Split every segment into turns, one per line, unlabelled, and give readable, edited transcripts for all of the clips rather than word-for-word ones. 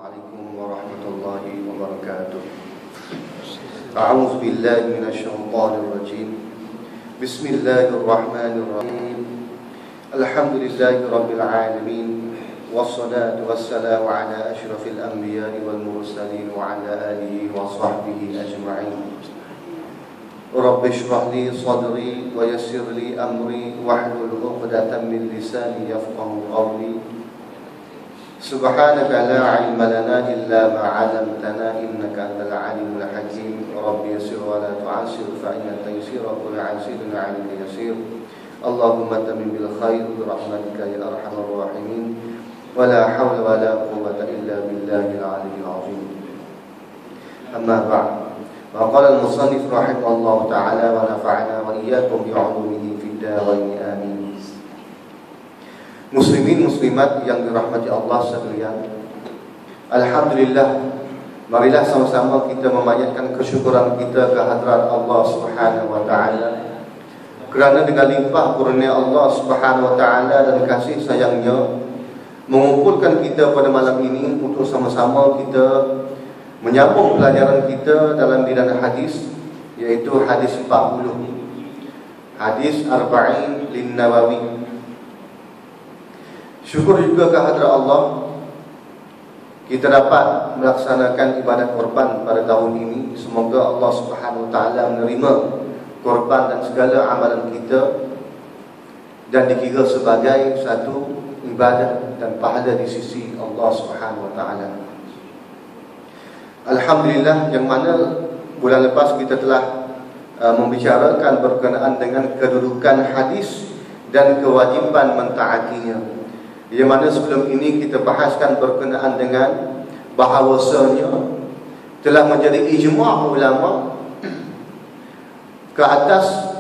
Assalamualaikum warahmatullahi wabarakatuh. A'udzu billahi minasyaitonir rajim. Bismillahirrahmanirrahim. Alhamdulillahi rabbil alamin. Wassalatu wassalamu ala asyrafil anbiya'i wal mursalin wa ala alihi wa sahbihi ajma'in. Rabbi shrah li sadri wa yassir li amri wahlul 'uqdatam min lisani yafqahu qawli. Subhanaka la ilma lana illa ma 'allamtana innaka antal alimul hakim. Rabbi yassir wa la tu'assir fa inna taysira kulli 'asirin 'alayka yasir. Allahumma tamim bil khair bi rahmatika ya arhamar rahimin. Wa la hawla wa la quwwata illa billahil 'aliyyil 'azim. Amma ba'd. Wa qala al-musannif rahimahullahu ta'ala wa nafa'ana wa iyyakum bi 'ulumihi fid darain amin. Muslimin muslimat yang dirahmati Allah sekalian, alhamdulillah, marilah sama-sama kita memanjatkan kesyukuran kita ke hadrat Allah Subhanahu wa taala, kerana dengan limpah kurnia Allah Subhanahu wa taala dan kasih sayangnya mengumpulkan kita pada malam ini untuk sama-sama kita menyambung pelajaran kita dalam bidang hadis, yaitu hadis 40, hadis Arba'in lin Nawawi. Syukur juga ke hadrat Allah, kita dapat melaksanakan ibadat korban pada tahun ini. Semoga Allah Subhanahu wa taala menerima korban dan segala amalan kita dan dikira sebagai satu ibadat dan pahala di sisi Allah Subhanahu wa taala. Alhamdulillah, yang mana bulan lepas kita telah membicarakan berkenaan dengan kedudukan hadis dan kewajiban mentaatinya. Yang mana sebelum ini kita bahaskan berkenaan dengan bahawasanya telah menjadi ijma' ulama ke atas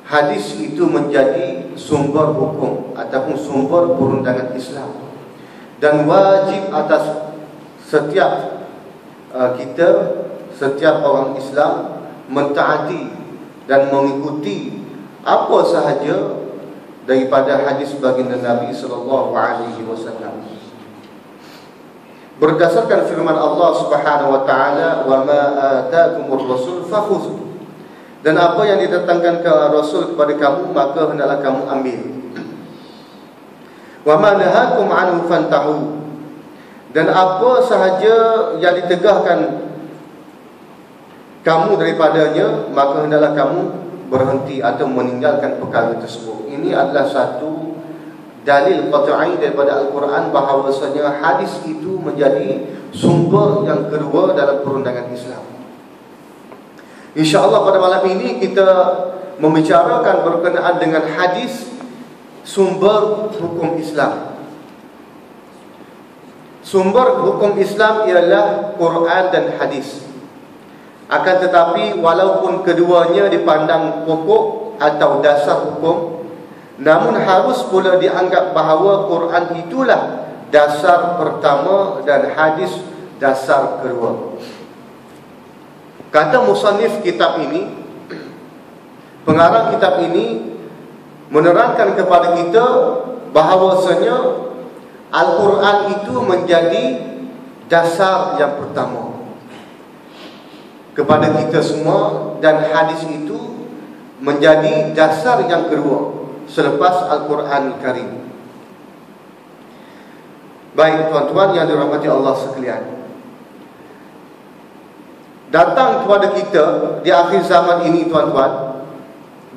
hadis itu menjadi sumber hukum ataupun sumber perundangan Islam, dan wajib atas setiap kita, setiap orang Islam mentaati dan mengikuti apa sahaja daripada hadis baginda Nabi sallallahu alaihi wasallam. Berdasarkan firman Allah Subhanahu wa taala, "Wa ma ataakumur rasul fakhudhu." Dan apa yang didatangkan ke Rasul kepada kamu, maka hendaklah kamu ambil. "Wa ma nahakum anhu fantahu." Dan apa sahaja yang ditegahkan kamu daripadanya, maka hendaklah kamu berhenti atau meninggalkan perkara tersebut. Ini adalah satu dalil qat'i daripada Al-Quran bahawasanya hadis itu menjadi sumber yang kedua dalam perundangan Islam. InsyaAllah pada malam ini kita membicarakan berkenaan dengan hadis sumber hukum Islam. Sumber hukum Islam ialah Quran dan hadis. Akan tetapi walaupun keduanya dipandang pokok atau dasar hukum, namun harus pula dianggap bahawa Quran itulah dasar pertama dan hadis dasar kedua. Kata musannif kitab ini, pengarang kitab ini menerangkan kepada kita bahawasanya Al-Quran itu menjadi dasar yang pertama kepada kita semua, dan hadis itu menjadi dasar yang kedua selepas Al-Quran Karim. Baik tuan-tuan yang dirahmati Allah sekalian, datang kepada kita di akhir zaman ini tuan-tuan,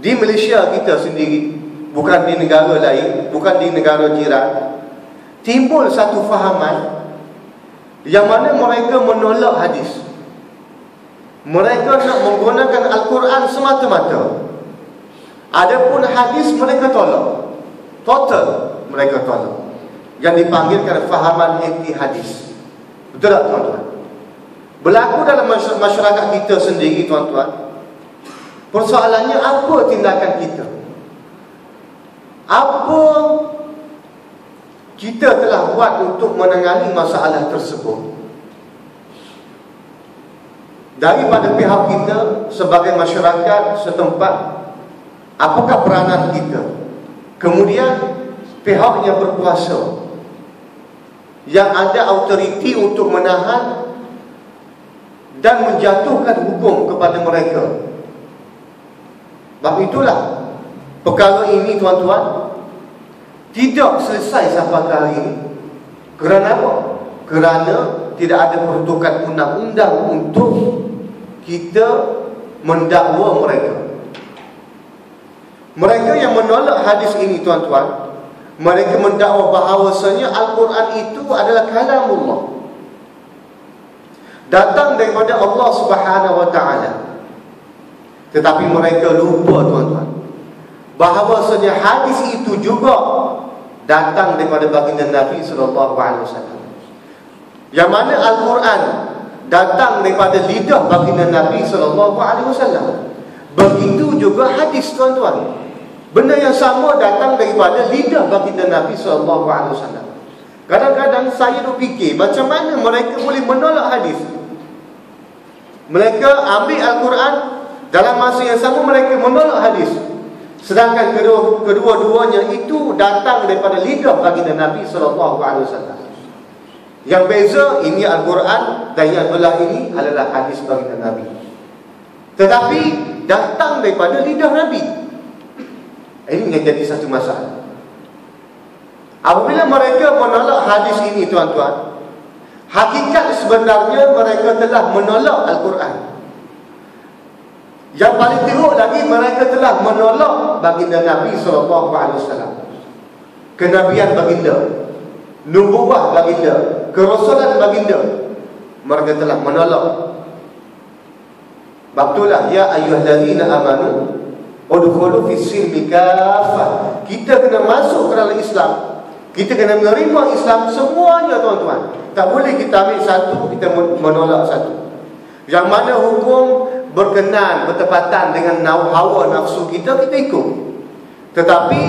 di Malaysia kita sendiri, bukan di negara lain, bukan di negara jiran, timbul satu fahaman yang mana mereka menolak hadis. Mereka nak menggunakan Al-Quran semata-mata. Adapun hadis mereka tolak. Total mereka tolak. Yang dipanggilkan fahaman anti hadis. Betul tak tuan-tuan? Berlaku dalam masyarakat kita sendiri tuan-tuan. Persoalannya, apa tindakan kita? Apa kita telah buat untuk menangani masalah tersebut? Daripada pihak kita sebagai masyarakat setempat, apakah peranan kita? Kemudian pihak yang berkuasa, yang ada autoriti untuk menahan dan menjatuhkan hukum kepada mereka. Sebab itulah perkara ini, tuan-tuan, tidak selesai sampai hari ini. Kerana apa? Kerana tidak ada peruntukan undang-undang untuk kita mendakwa mereka. Mereka yang menolak hadis ini, tuan-tuan, mereka mendakwa bahawasanya Al-Quran itu adalah kalamullah, datang daripada Allah Subhanahu wa ta'ala. Tetapi mereka lupa, tuan-tuan, bahawasanya hadis itu juga datang daripada baginda Nabi SAW. Yang mana Al-Quran datang daripada lidah baginda Nabi SAW. Begitu juga hadis, tuan-tuan. Benda yang sama datang daripada lidah baginda Nabi SAW. Kadang-kadang saya fikir, macam mana mereka boleh menolak hadis? Mereka ambil Al-Quran, dalam masa yang sama mereka menolak hadis. Sedangkan kedua-duanya itu datang daripada lidah baginda Nabi SAW. Yang beza, ini Al-Quran, dan yang belah ini adalah hadis baginda Nabi. Tetapi datang daripada lidah Nabi. Ini yang jadi satu masalah. Apabila mereka menolak hadis ini, tuan-tuan, hakikat sebenarnya mereka telah menolak Al-Quran. Yang paling teruk lagi, mereka telah menolak baginda Nabi SAW. Kenabian baginda, nubuwah baginda, kerasulan baginda, mereka telah menolak. Sebab ya ayyuhallazina amanu udkhulu fis-silmi kaffah. Kita kena masuk ke dalam Islam. Kita kena menerima Islam semuanya, tuan-tuan. Tak boleh kita ambil satu, kita menolak satu. Yang mana hukum berkenan, bertepatan dengan hawa nafsu kita, kita ikut. Tetapi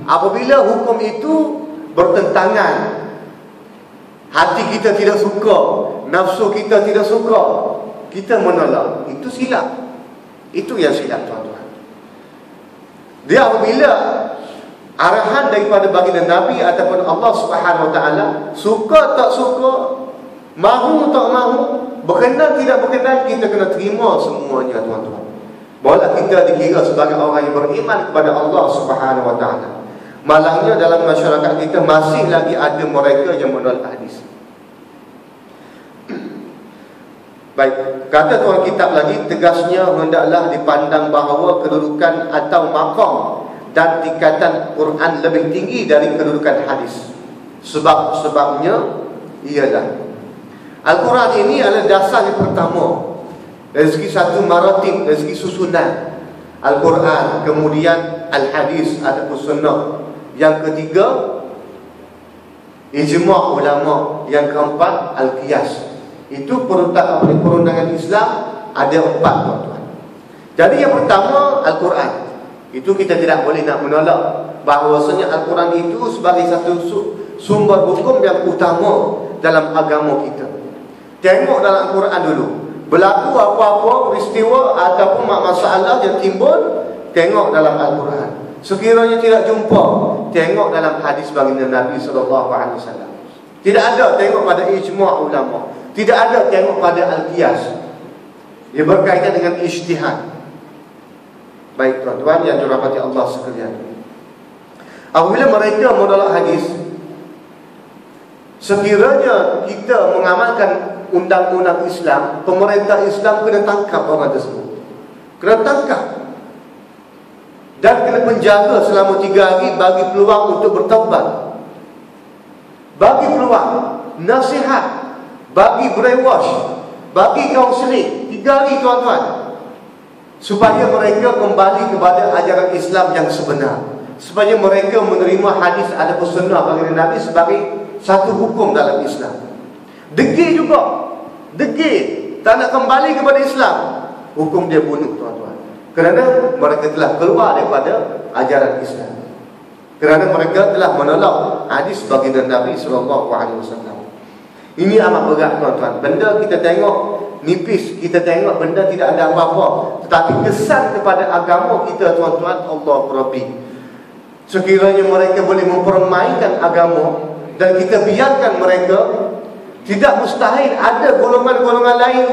apabila hukum itu bertentangan, hati kita tidak suka, nafsu kita tidak suka, kita menolak. Itu silap. Itu yang silap, tuan-tuan. Dia apabila arahan daripada baginda Nabi ataupun Allah Subhanahu wa ta'ala, suka tak suka, mahu tak mahu, berkenan tidak berkenan, kita kena terima semuanya, tuan-tuan. Barulah kita dikira sebagai orang yang beriman kepada Allah Subhanahu wa ta'ala. Malangnya dalam masyarakat kita masih lagi ada mereka yang menolak hadis. Baik, kata tuan kitab lagi, tegasnya hendaklah dipandang bahawa kedudukan atau maqam dan tingkatan Quran lebih tinggi dari kedudukan hadis. Sebabnya ialah Al-Quran ini adalah dasar yang pertama dari segi satu maratib, dari segi susunan. Al-Quran, kemudian Al-Hadis ataupun Sunnah. Yang ketiga, ijma' ulama. Yang keempat, Al-Qiyas. Itu perundangan Islam ada 4, tuan-tuan. Jadi yang pertama, Al-Quran. Itu kita tidak boleh nak menolak bahawasanya Al-Quran itu sebagai satu sumber hukum yang utama dalam agama kita. Tengok dalam Al-Quran dulu, berlaku apa-apa peristiwa ataupun masalah yang timbul, tengok dalam Al-Quran. Sekiranya tidak jumpa, tengok dalam hadis baginda Nabi SAW. Tidak ada tengok pada ijma' ulama. Tidak ada tengok pada Al-Qiyas. Ia berkaitan dengan ijtihad. Baik, tuan-tuan yang dirahmati Allah sekalian, apabila mereka menolak hadis, sekiranya kita mengamalkan undang-undang Islam, pemerintah Islam kena tangkap orang tersebut. Kena tangkap dan kena penjara selama 3 hari, bagi peluang untuk bertaubat, bagi peluang nasihat, bagi brainwash, bagi kaunseling 3 hari, tuan-tuan, supaya mereka kembali kepada ajaran Islam yang sebenar, supaya mereka menerima hadis ataupun sunnah baginda Nabi sebagai satu hukum dalam Islam. Degil juga, degil, tak nak kembali kepada Islam, hukum dia bunuh, tuan-tuan, kerana mereka telah keluar daripada ajaran Islam, kerana mereka telah menolak hadis baginda Nabi SAW. Ini amat berat, tuan-tuan. Benda kita tengok nipis, kita tengok benda tidak ada apa-apa, tetapi kesan kepada agama kita, tuan-tuan, Allah Rabbi. Sekiranya mereka boleh mempermainkan agama, dan kita biarkan mereka, tidak mustahil ada golongan-golongan lain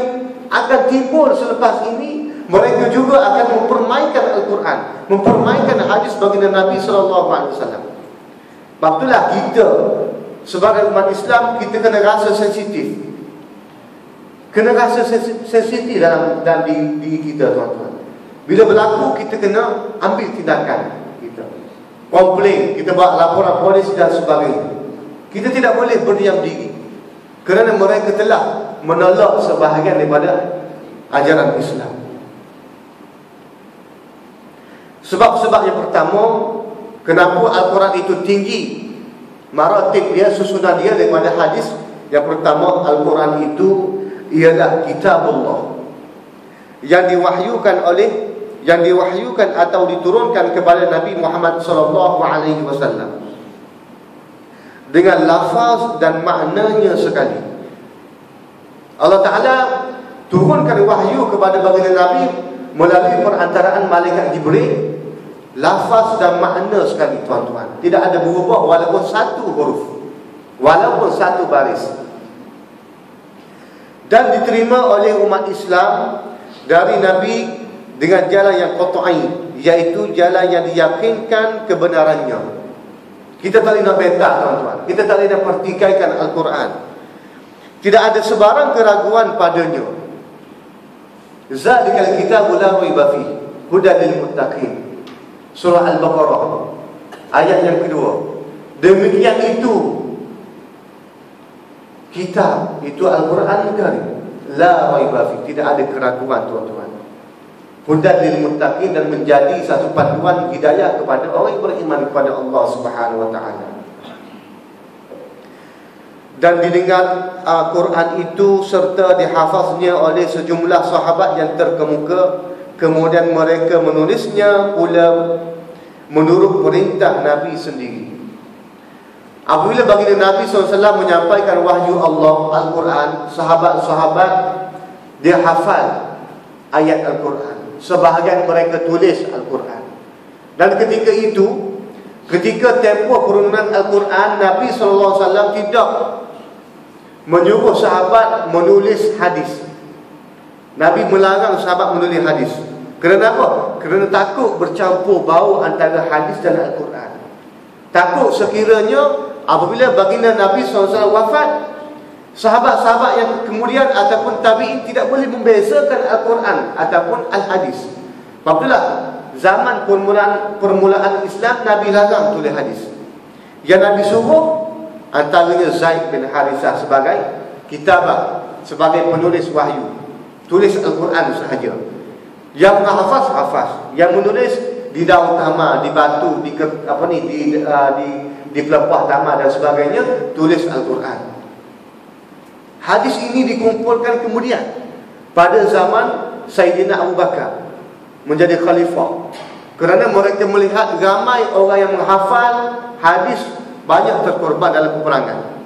akan timbul selepas ini. Mereka juga akan mempermainkan Al-Quran, mempermainkan hadis baginda Nabi SAW. Sebab itulah kita sebagai umat Islam, kita kena rasa sensitif. Kena rasa sensitif dalam diri kita, tuan-tuan. Bila berlaku, kita kena ambil tindakan. Kita komplain, kita buat laporan polis dan sebagainya. Kita tidak boleh berdiam diri, kerana mereka telah menolak sebahagian daripada ajaran Islam. Sebab-sebab yang pertama, kenapa Al-Quran itu tinggi maratib dia, susunan dia daripada hadis. Yang pertama, Al-Quran itu ialah kitabullah yang diwahyukan atau diturunkan kepada Nabi Muhammad SAW dengan lafaz dan maknanya sekali. Allah Ta'ala turunkan wahyu kepada baginda Nabi melalui perantaraan malaikat Jibril, lafaz dan makna sekali, tuan-tuan. Tidak ada berubah walaupun satu huruf, walaupun satu baris. Dan diterima oleh umat Islam dari Nabi dengan jalan yang qat'i, iaitu jalan yang diyakinkan kebenarannya. Kita tak boleh nak bentah, tuan-tuan. Kita tak boleh nak pertikaikan Al-Quran. Tidak ada sebarang keraguan padanya. Zalikal kitabu la raiba fihi hudan lil muttaqin. Surah Al-Baqarah ayat yang kedua. Demikian itu kitab, itu Al-Quran Karim, la raiba fihi, tidak ada keraguan, tuan-tuan. Hudan lil muttaqin, dan menjadi satu panduan hidayah kepada orang yang beriman kepada Allah Subhanahu wa taala. Dan didengar Al-Quran itu serta dihafaznya oleh sejumlah sahabat yang terkemuka. Kemudian mereka menulisnya pula menurut perintah Nabi sendiri. Apabila baginda Nabi SAW menyampaikan wahyu Allah, Al-Quran, sahabat-sahabat dia hafal ayat Al-Quran. Sebahagian mereka tulis Al-Quran. Dan ketika itu, ketika tempoh penurunan Al-Quran, Nabi SAW tidak menyuruh sahabat menulis hadis. Nabi melarang sahabat menulis hadis. Kerana apa? Kerana takut bercampur bau antara hadis dan Al-Quran. Takut sekiranya apabila baginda Nabi SAW wafat, sahabat-sahabat yang kemudian ataupun tabi'in tidak boleh membezakan Al-Quran ataupun Al-Hadis. Apabila zaman permulaan Islam, Nabi larang tulis hadis. Yang Nabi suruh antaranya Zaid bin Harithah sebagai kitabah, sebagai penulis wahyu, tulis Al-Quran sahaja. Yang menghafaz, hafaz. Yang menulis di daun tama, di batu, di pelepah tama dan sebagainya, tulis Al-Quran. Hadis ini dikumpulkan kemudian pada zaman Sayyidina Abu Bakar menjadi khalifah. Kerana mereka melihat ramai orang yang menghafal hadis banyak terkorban dalam peperangan.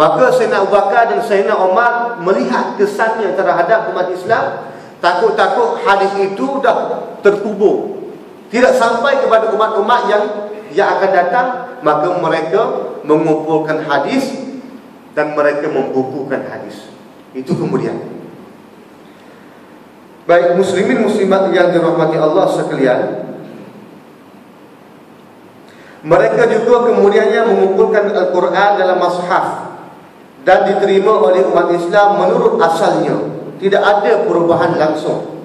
Maka Sayyidina Abu Bakar dan Sayyidina Umar melihat kesannya terhadap umat Islam. Takut-takut hadis itu dah terkubur, tidak sampai kepada umat-umat yang akan datang. Maka mereka mengumpulkan hadis dan mereka membukukan hadis. Itu kemudian. Baik muslimin muslimat yang dirahmati Allah sekalian, mereka juga kemudiannya mengumpulkan Al-Quran dalam mushaf dan diterima oleh umat Islam menurut asalnya. Tidak ada perubahan langsung.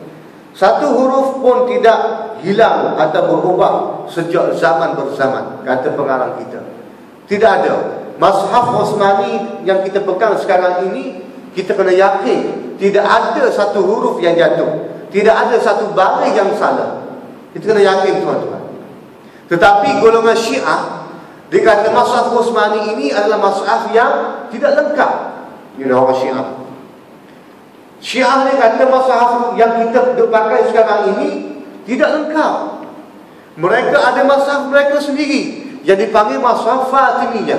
Satu huruf pun tidak hilang atau berubah sejak zaman berzaman, kata pengarang kita. Tidak ada. Mushaf Utsmani yang kita pegang sekarang ini, kita kena yakin tidak ada satu huruf yang jatuh, tidak ada satu baris yang salah. Kita kena yakin, tuan-tuan. Tetapi golongan Syiah, dia kata Mushaf Utsmani ini adalah mushaf yang tidak lengkap. You know, orang Syiah. Syiah ni kata mushaf yang kita pakai sekarang ini tidak lengkap. Mereka ada mushaf mereka sendiri yang dipanggil mushaf Fatimiyah.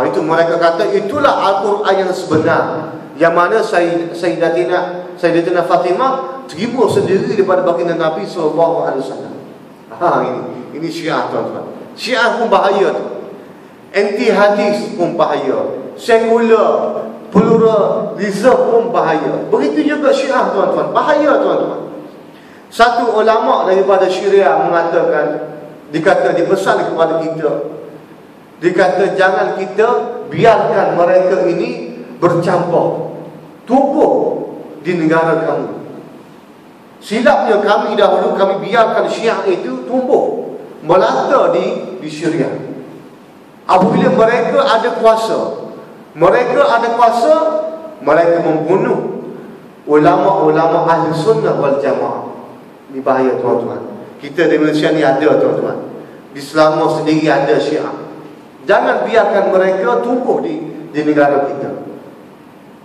Itu mereka kata itulah Al-Quran yang sebenar, yang mana Sayyidatina Fatimah terima sendiri daripada baginda Nabi SAW. Ini Syiah, tuan-tuan. Syiah pun bahaya tu. Anti hadis pun bahaya. Sekular, pluralism pun bahaya. Begitu juga Syiah, tuan-tuan. Bahaya, tuan-tuan. Satu ulama daripada Syria mengatakan, dipesan kepada kita, dikata jangan kita biarkan mereka ini bercampur, tumbuh di negara kamu. Silapnya kami dahulu, kami biarkan Syiah itu tumbuh melata di Syria. Apabila mereka ada kuasa, mereka membunuh ulama-ulama ahli sunnah wal jamaah. Ini bahaya, tuan-tuan. Kita di Malaysia ni ada, tuan-tuan. Di Selangor sendiri ada Syiah. Jangan biarkan mereka tumbuh di negara kita.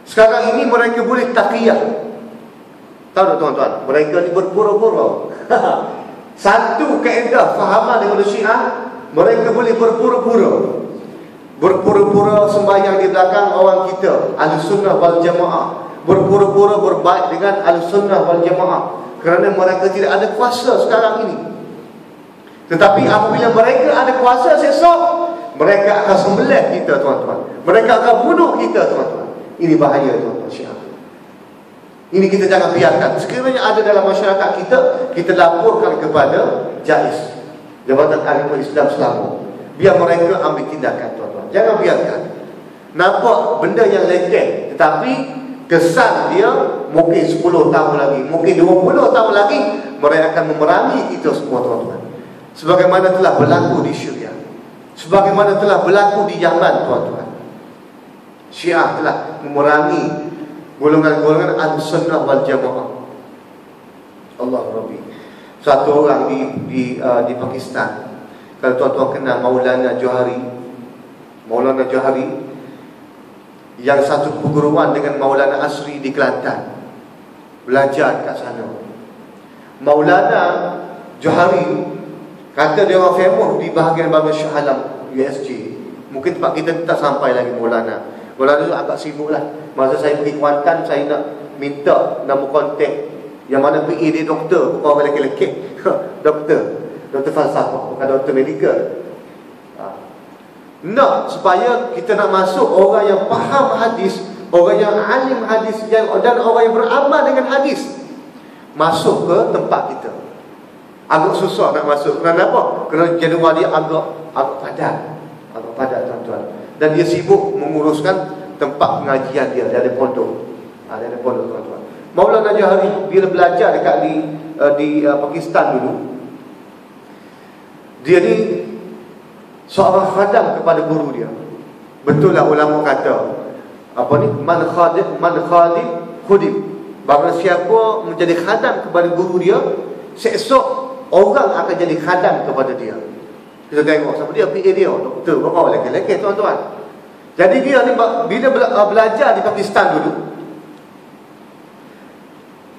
Sekarang ini mereka boleh taqiyah. Tahu tak, tuan-tuan? Mereka ni berpura-pura. Satu kaedah fahaman daripada Syiah, mereka boleh berpura-pura sembahyang di belakang orang kita, ahli sunnah wal jamaah, berpura-pura berbaik dengan ahli sunnah wal jamaah, kerana mereka tidak ada kuasa sekarang ini. Tetapi apabila mereka ada kuasa esok, mereka akan sembelih kita, tuan-tuan. Mereka akan bunuh kita, tuan-tuan. Ini bahaya, tuan-tuan Syiah. Ini kita jangan biarkan. Sekiranya ada dalam masyarakat kita, kita laporkan kepada JAIS, Jabatan Agama Islam Selangor. Biar mereka ambil tindakan, tuan-tuan. Jangan biarkan. Nampak benda yang leceh, tetapi kesan dia mungkin 10 tahun lagi, mungkin 20 tahun lagi, mereka akan memerangi kita semua, tuan-tuan. Sebagaimana telah berlaku di Syria, sebagaimana telah berlaku di Yaman, tuan-tuan. Syiah telah memerangi golongan-golongan Ahlussunnah wal Jamaah. Allah Rabbi. Satu orang di Pakistan, kalau tuan-tuan kenal Maulana Johari, yang satu perguruan dengan Maulana Asri di Kelantan, belajar kat sana. Maulana Johari kata dia orang famous di bahagian Shah Alam USG. Mungkin tempat kita tak sampai lagi Maulana tu agak sibuk lah. Masa saya pergi Kuantan, saya nak minta nombor kontak yang mana PA dia doktor, bukan orang lelaki-lelaki. Doktor falsafah, bukan doktor medical. Nak supaya kita nak masuk orang yang faham hadis, orang yang alim hadis, dan orang yang beramal dengan hadis, masuk ke tempat kita. Agak susah nak masuk. Kerana apa? Kerana jadual dia agak padat, tuan-tuan. Dan dia sibuk menguruskan tempat pengajian dia. Dia ada pondok. Dia ada pondok, tuan-tuan. Maulana Johari bila belajar dekat di Pakistan dulu, dia ni seorang khadam kepada guru dia. Betul lah ulama kata, man khadim khudim. Bahawa siapa menjadi khadam kepada guru dia, seesok orang akan jadi khadam kepada dia. Kita tengok siapa dia, PA dia, doktor, orang lelaki-lelaki, tuan-tuan. Jadi dia ni bila belajar di Pakistan dulu,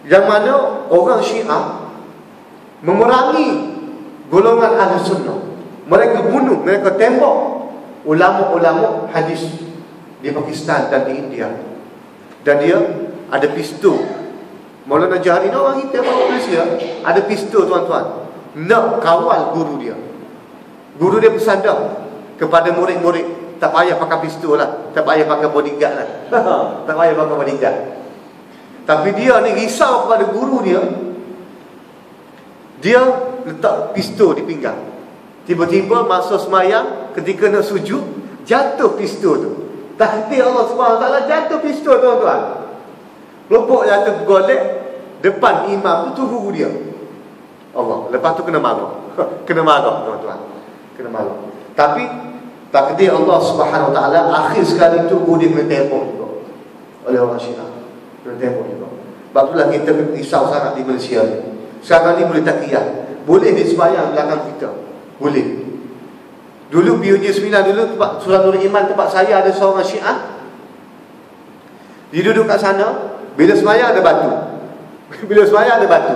yang mana orang Syiah memerangi golongan Ahli Sunnah. Mereka bunuh, mereka tembak ulama-ulama hadis di Pakistan dan di India. Dan dia ada pistol. Maulana Johari ni orang kita, orang Malaysia, ada pistol, tuan-tuan, nak kawal guru dia. Guru dia bersandar kepada murid-murid, tak payah pakai pistol lah, tak payah pakai bodyguard lah. Tak payah pakai bodyguard. Tapi dia ni risau kepada guru dia. Dia letak pistol di pinggang. Tiba-tiba masa semayang, ketika nak sujud, jatuh pistol tu. Takdir Allah SWT, jatuh pistol, tuan-tuan. Lopok jatuh golek depan imam tu guru dia. Allah. Lepas tu kena marah. Kena marah, tuan-tuan. Kena marah. Tapi takdir Allah SWT, akhir sekali tu guru dia kena tembak juga oleh orang Syiah. Kena tembak juga. Sebab itulah kita risau sangat di Malaysia ni. Sekarang ni boleh takiyah, boleh disembahyang belakang kita. Boleh. Dulu PUJ 9 dulu, tempat Surah Nur Iman, tempat saya ada seorang Syiah. Dia duduk kat sana. Bila sembahyang ada batu. Bila sembahyang ada batu.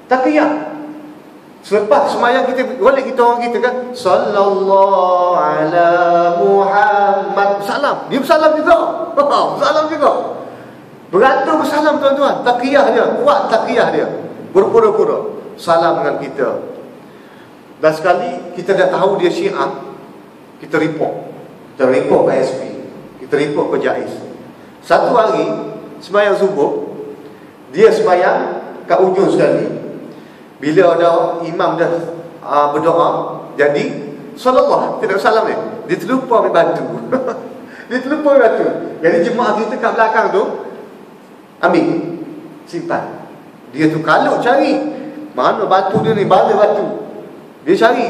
Takiyah. Selepas sembahyang kita golek kita orang kita kan, sallallahu ala Muhammad, salam. Dia bersalam juga. Bersalam juga. Beratur bersalam, tuan-tuan. Takiyah dia, kuat takiyah dia. Berpura-pura salam dengan kita. Dan sekali kita dah tahu dia Syiah, Kita report ke SP, kita report ke JAIS. Satu hari sembahyang subuh, dia sembahyang kat ujung sekali. Bila ada imam dah berdoa, jadi sallallahu tidak salam dia terlupa ambil batu. Dia terlupa ambil batu. Jadi jemaah kita kat belakang tu ambil, simpan. Dia tu kalau cari mana batu dia ni, bala batu, dia cari,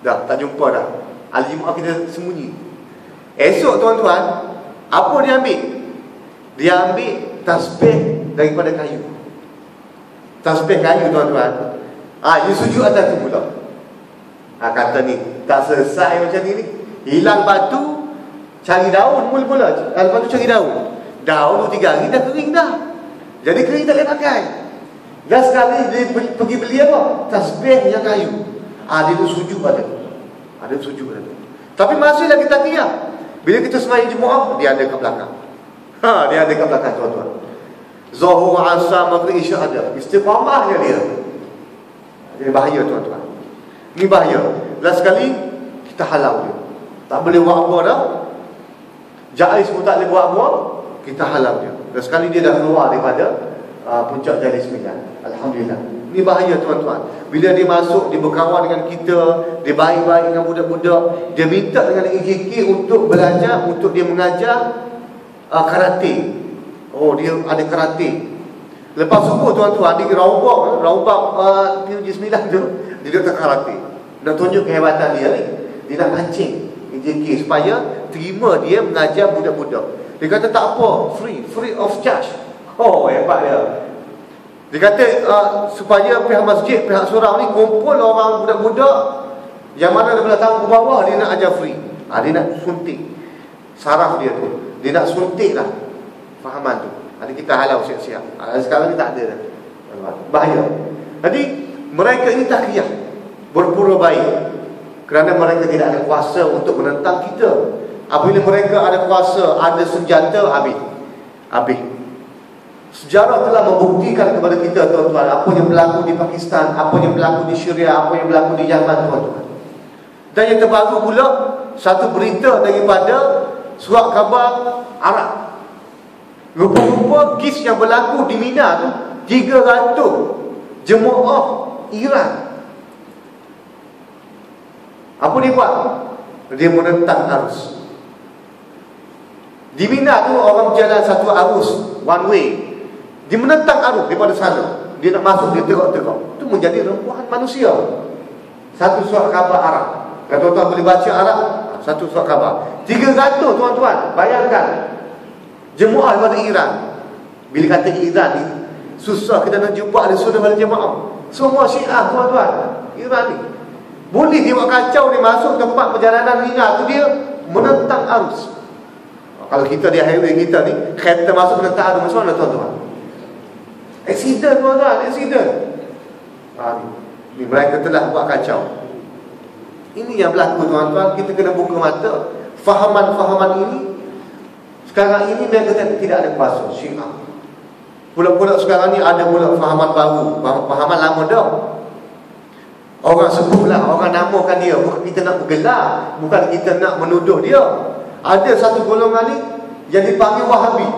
dah tak jumpa dah. Ahli jemaah kita sembunyi. Esok tuan-tuan, apa dia ambil? Dia ambil tasbih daripada kayu. Tasbih kayu tuan-tuan. Dia sujud atas tu pula. Kata ni tak selesai macam ni. Hilang batu, cari daun mula-mula. Lepas tu cari daun. Daun tu 3 hari dah kering dah. Jadi kering tak boleh pakai. Dah sekali dia pergi beli apa? Tasbih yang kayu. Dia tu sujud pada tu. Ada sujud pada tu. Tapi masih lagi takiyah. Bila kita sembahyang Jumaat, dia ada kat belakang. Dia ada kat belakang tuan-tuan. Zuhur, Asar, Maghrib, Isyak ada. Istiqamahnya dia. Ini bahaya tuan-tuan. Ini bahaya. Last sekali kita halau dia. Tak boleh buat apa dah. JAIS pun tak boleh buat apa. Kita halau dia. Last sekali dia dah keluar daripada puncak Jali 9. Alhamdulillah. Ini bahaya tuan-tuan. Bila dia masuk, dia berkawan dengan kita, dia baik-baik dengan budak-budak, dia minta dengan EJK untuk belajar, untuk dia mengajar karate. Dia ada karate. Lepas subuh tuan-tuan, dia Raubak PUJ 9 tu, dia letak karate. Nak tunjuk kehebatan dia ni. Dia nak pancing EJK supaya terima dia mengajar budak-budak. Dia kata tak apa, free of charge. Hebat dia. Dia kata supaya pihak masjid, pihak surau ni kumpul orang budak-budak yang mana daripada tahun ke bawah, dia nak ajar free. Dia nak suntik saraf dia tu. Dia nak suntik lah fahaman tu. Kita halau siap-siap. Sekarang ni tak ada dah. Bahaya. Jadi mereka ini takiyah, berpura baik, kerana mereka tidak ada kuasa untuk menentang kita. Apabila mereka ada kuasa, ada senjata, habis. Sejarah telah membuktikan kepada kita tuan-tuan, apa yang berlaku di Pakistan, apa yang berlaku di Syria, apa yang berlaku di Yaman tuan-tuan. Dan yang terbaru pula, satu berita daripada surat khabar Arab. Rupa-rupa kes yang berlaku di Mina tu, 300 jemaah Iran. Apa dia buat? Dia menentang arus. Di Mina tu orang berjalan satu arus, one way. Dia menentang arus daripada sana. Dia nak masuk, dia tegak-tegak. Itu menjadi rempuhan manusia. Satu surat khabar Arab. Kalau tuan-tuan boleh baca Arab, satu surat khabar 300 tuan-tuan. Bayangkan jemaah daripada Iran. Bila kata Iran ni, susah kita nak jumpa ada saudara jemaah. Semua Syiah tuan-tuan. Iran ni boleh dia buat kacau, dia masuk tempat perjalanan Mina tu, dia menentang arus. Kalau kita di highway kita ni, kereta masuk menentang arus, macam mana tuan-tuan? Accident tuan-tuan, accident. Ni mereka telah buat kacau. Ini yang berlaku tuan-tuan. Kita kena buka mata. Fahaman-fahaman ini sekarang ini mereka tidak ada kuasa. Syiah pula-pula sekarang ni ada pula fahaman baru, fahaman lama dah. Orang sebutlah, orang namakan dia. Bukan kita nak bergelar, bukan kita nak menuduh dia. Ada satu golongan ni yang dipanggil Wahabi,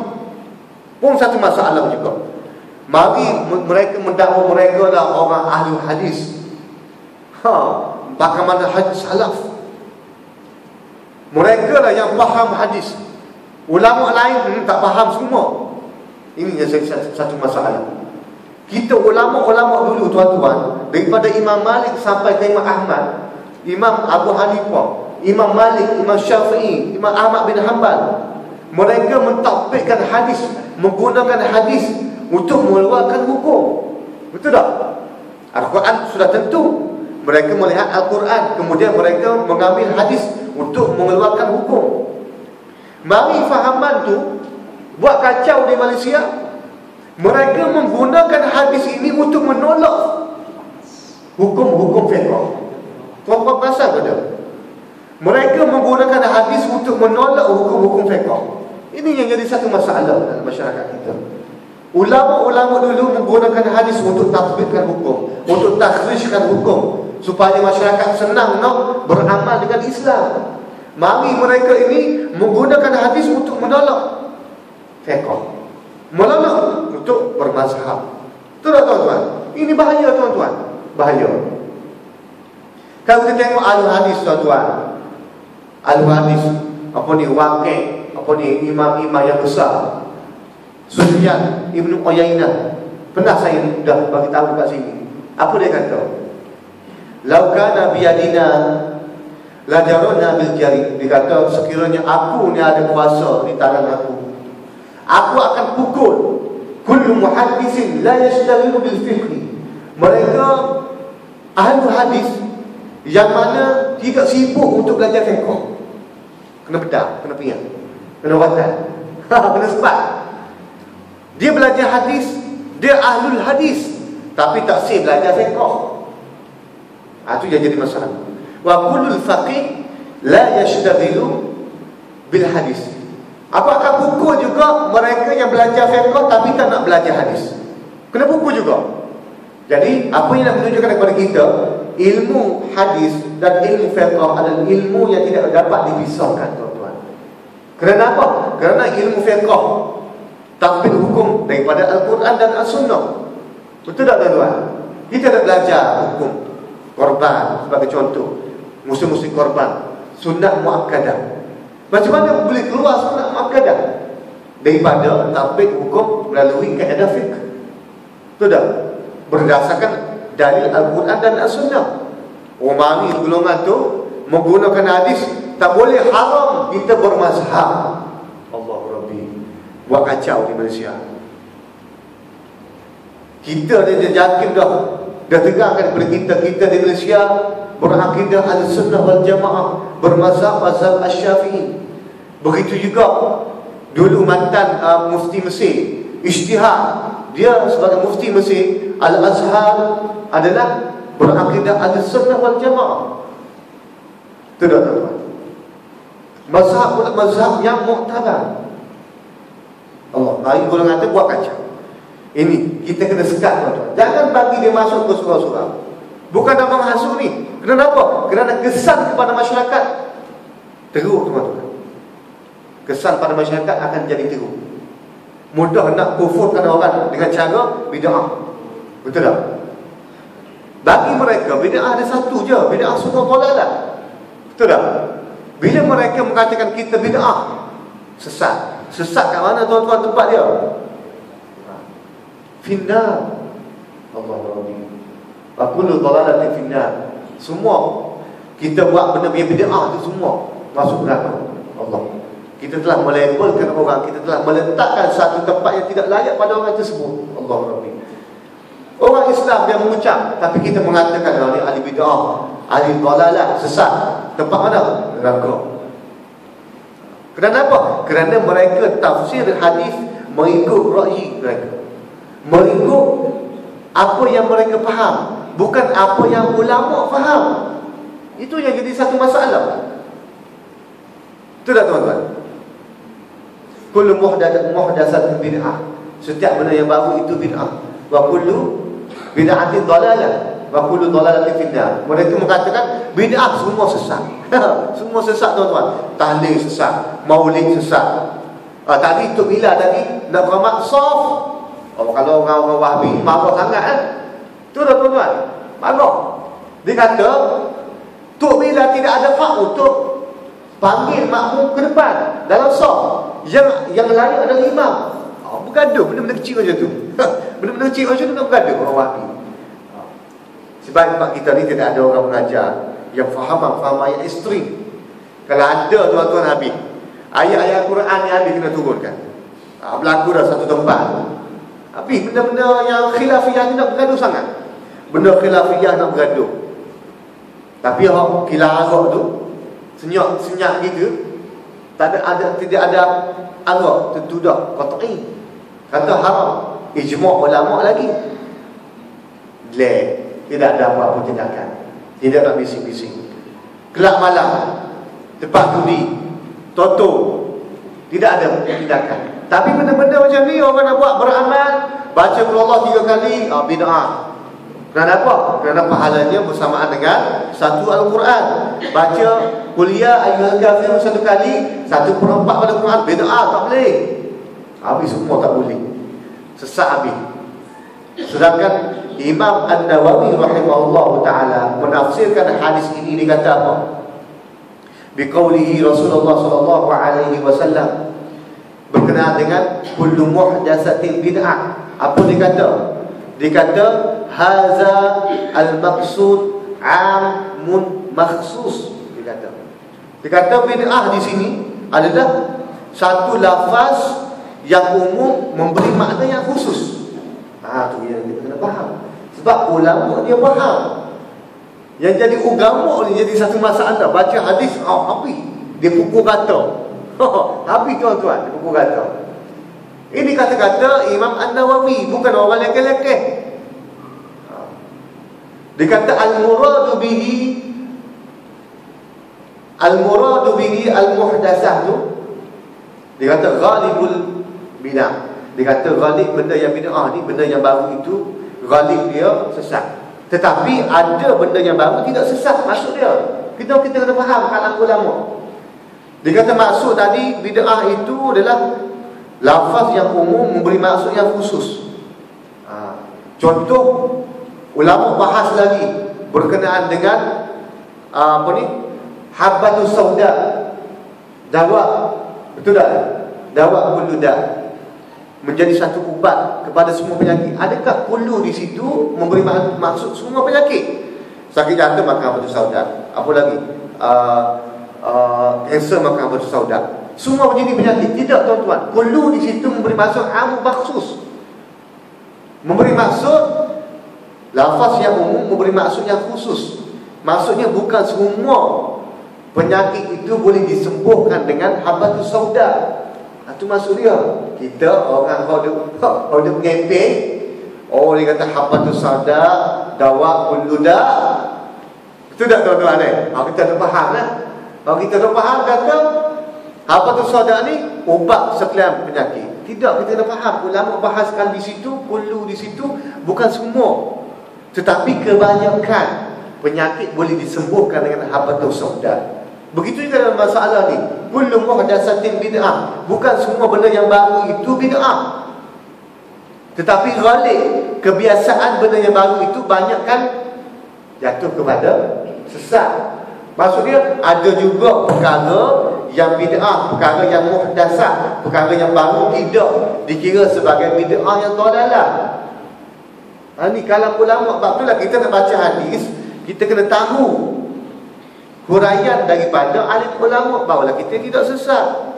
pun satu masalah juga. Mari mereka mendakwa mereka lah orang ahli hadis. Bahkan mana hadis salaf. Mereka lah yang faham hadis. Ulama lain tak faham semua. Ini satu masalah. Kita ulama-ulama dulu tuan-tuan, daripada Imam Malik sampai ke Imam Ahmad, Imam Abu Hanifah, Imam Malik, Imam Syafi'i, Imam Ahmad bin Hanbal, mereka mentadbikkan hadis, menggunakan hadis untuk mengeluarkan hukum. Betul tak? Al-Quran sudah tentu. Mereka melihat Al-Quran, kemudian mereka mengambil hadis untuk mengeluarkan hukum. Mari fahaman tu buat kacau di Malaysia. Mereka menggunakan hadis ini untuk menolak hukum-hukum fiqh. Tuan-tuan perasan ke tak? Mereka menggunakan hadis untuk menolak hukum-hukum fiqh. Ini yang jadi satu masalah dalam masyarakat kita. Ulama-ulama dulu menggunakan hadis untuk tatbikkan hukum, untuk takhrijkan hukum. supaya masyarakat senang nak beramal dengan Islam. Mari mereka ini menggunakan hadis untuk menolak fiqh, menolak untuk bermazhab. Betul tak tuan-tuan? Ini bahaya tuan-tuan, bahaya. Kalau kita tengok al-hadis tuan-tuan, al-hadis apa ni, Waqi', apa ni, imam-imam yang besar, Sufyan Ibn Uyainah, pernah saya dah bagi tahu kat sini. Apa dia kata? Lau kana biyadina la jaruna bil jari. Dia kata sekiranya aku ni ada kuasa di tangan aku akan pukul kullu muhaddisin la yashtaghilu bil fiqh. Mereka ahli hadis yang mana tidak sibuk untuk belajar fiqh. Kena bedah, kena piyang, kena watan, kena sebat. Dia belajar hadis, dia ahlul hadis, tapi tak sibuk belajar fiqh. Itu yang jadi masalah. Wa kullul faqih la yashtaghilu bil hadis. Apakah pukul juga mereka yang belajar fiqh tapi tak nak belajar hadis? Kena pukul juga. Jadi apa yang nak menunjukkan kepada kita, ilmu hadis dan ilmu fiqh adalah ilmu yang tidak dapat dipisahkan tuan-tuan. Kenapa? Kerana ilmu fiqh tatbik hukum daripada Al-Quran dan As-Sunnah. Betul tak tuan-tuan? Kita nak belajar hukum korban sebagai contoh, musuh-musuh korban, sunnah muakkadah. Macam mana boleh keluar sunnah muakkadah daripada tatbik hukum melalui kaedah fiqh? Betul tak? Berdasarkan dalil Al-Quran dan As-Sunnah. Mari golongan tu menggunakan hadis, tak boleh, haram kita bermazhab. Allah Rabbi, buat kacau di Malaysia. Kita dah yakin dah terangkan kepada kita di Malaysia berakidah Ahlussunnah wal Jamaah, bermazhab mazhab Asy-Syafi'i. Begitu juga dulu mantan mufti Mesir, ijtihad dia sebagai mufti Mesir, Al-Azhar adalah berakidah Ahlussunnah wal Jamaah. Itu dah tuan-tuan. Mazhab yang muktabar. Allah, mari golongan tu buat kacau. Ini kita kena sekat tuan-tuan. Jangan bagi dia masuk ke surau-surau. Bukan nak menghasut ni. Kenapa? Kerana kesan kepada masyarakat teruk tuan-tuan. Kesan pada masyarakat akan jadi teruk. Mudah nak kufurkan orang dengan cara bid'ah. Betul tak? Bagi mereka bid'ah ada satu je, bid'ah semua dalalah. Betul tak? Bila mereka mengatakan kita bid'ah, sesat. Sesat kat mana tuan-tuan tempat dia? Finnar. Allah Rabbi. Wa kullu dhalalatin finnar. Semua kita buat benda bid'ah tu semua masuk neraka. Allah. Kita telah melabelkan orang, kita telah meletakkan satu tempat yang tidak layak pada orang tersebut. Allah Rabbi. Orang Islam yang mengucap, tapi kita mengatakan ni ahli bid'ah, ahli dhalalah, sesat. Tempat mana? Neraka. Kerana apa? Kerana mereka tafsir hadis mengikut ra'yi mereka, mengikut apa yang mereka faham, bukan apa yang ulama faham. Itu yang jadi satu masalah. Betul tak tuan-tuan? Kullu muhdatsatin bid'ah. Setiap benda yang baru itu bid'ah. Wa kullu bid'atin dhalalah. Wa kullu dhalalatin finnar. Mereka mengatakan bid'ah semua sesat. Semua sesat tuan-tuan. Tahlil sesat, maulid sesat. Tadi Tok Bila tadi nak beramak soft. Kalau orang-orang Wahabi marah sangat kan. Itu dah tuan-tuan. Marah. Dia kata Tok Bila tidak ada hak untuk panggil makmum ke depan dalam soft. Yang lain adalah imam. Bergaduh benda-benda kecil macam tu. Benda-benda kecil macam tu nak bergaduh orang Wahabi. Sebab tempat kita ni tidak ada orang mengajar yang faham ayat ekstrim. Kalau ada tuan-tuan habis, ayat-ayat Quran yang habis kena turunkan. Berlaku dah satu tempat. Habis benda-benda yang khilafiyah ni nak bergaduh sangat. Benda khilafiyah nak bergaduh. Tapi khilaf Arab tu senyap gitu. Tidak ada Arab tentu dah qat'i. Kata haram. Ijma' ulama lagi. Tidak ada apa-apa tindakan. Tidak nak bising-bising. Kelab malam, tempat judi, toto, tidak ada tindakan. Tapi benda-benda macam ni orang nak buat beramal, baca Allah 3 kali, bid'ah. Kerana apa? Kerana pahalanya bersamaan dengan satu Al-Quran. Baca kuliah ayyuhal kafirun satu kali, 1/4 pada Quran, bid'ah, tak boleh. Habis semua tak boleh. Sesat habis. Sedangkan Imam An-Nawawi rahimahullah ta'ala menafsirkan hadis ini, dia kata apa? Biqaulihi Rasulullah sallallahu alaihi wasallam, berkenaan dengan kullu muhdatsatin bid'ah. Apa dia kata? Dia kata haza al-maqsud amun makhsus. Dia kata bid'ah di sini adalah satu lafaz yang umum memberi makna yang khusus. Tu yang kita kena faham. Sebab ulama dia faham. Yang jadi agama ni jadi satu masalah. Baca hadis, habis dia pukul kata. Habis tuan-tuan, dia pukul kata. Ini kata-kata Imam An-Nawawi, bukan orang lelaki-lelaki. Dia kata al-muradu bihi al-muhdatsah tu, dia kata ghalibul bid'ah. Dia kata ghalib benda yang bid'ah ni, benda yang baru itu ghalib dia sesat. Tetapi ada benda yang baru tidak sesat, maksud dia. Kita kena faham kalangan ulama. Dia kata maksud tadi bid'ah itu adalah lafaz yang umum memberi maksud yang khusus. Contoh ulama bahas lagi berkenaan dengan habbatus sauda, dawak, betul tak? Dawak kullu da, menjadi satu ubat kepada semua penyakit. Adakah kullu di situ memberi maksud semua penyakit? Sakit jantung makan habbatus sauda. Apa lagi? Kanser makan habbatus sauda. Semua menjadi penyakit. Tidak tuan-tuan. Kullu di situ memberi maksud am khusus. Memberi maksud lafaz yang umum, memberi maksud yang khusus. Maksudnya bukan semua penyakit itu boleh disembuhkan dengan habbatus sauda. Itu maksud dia. Kita orang ada ngepeng, dia kata habbatus sauda dawa kullu da. Betul tak tuan-tuan ni? Kita dah faham lah. Kalau kita dah faham kata habbatus sauda ni ubat sekalian penyakit. Tidak, kita dah faham. Ulama bahaskan di situ, kullu di situ bukan semua. Tetapi kebanyakan penyakit boleh disembuhkan dengan habbatus sauda. Begitu juga dalam masalah ni, kullu muhdatsatin bid'ah. Bukan semua benda yang baru itu bid'ah. Tetapi ghalib, kebiasaan benda yang baru itu banyak kan jatuh kepada sesat. Maksudnya ada juga perkara yang bid'ah, perkara yang muhdatsah, perkara yang baru tidak dikira sebagai bid'ah yang dhalalah. Ni kalam ulama. Sebab itulah kita nak baca hadis, kita kena tahu huraian daripada alim ulama, barulah kita tidak sesat.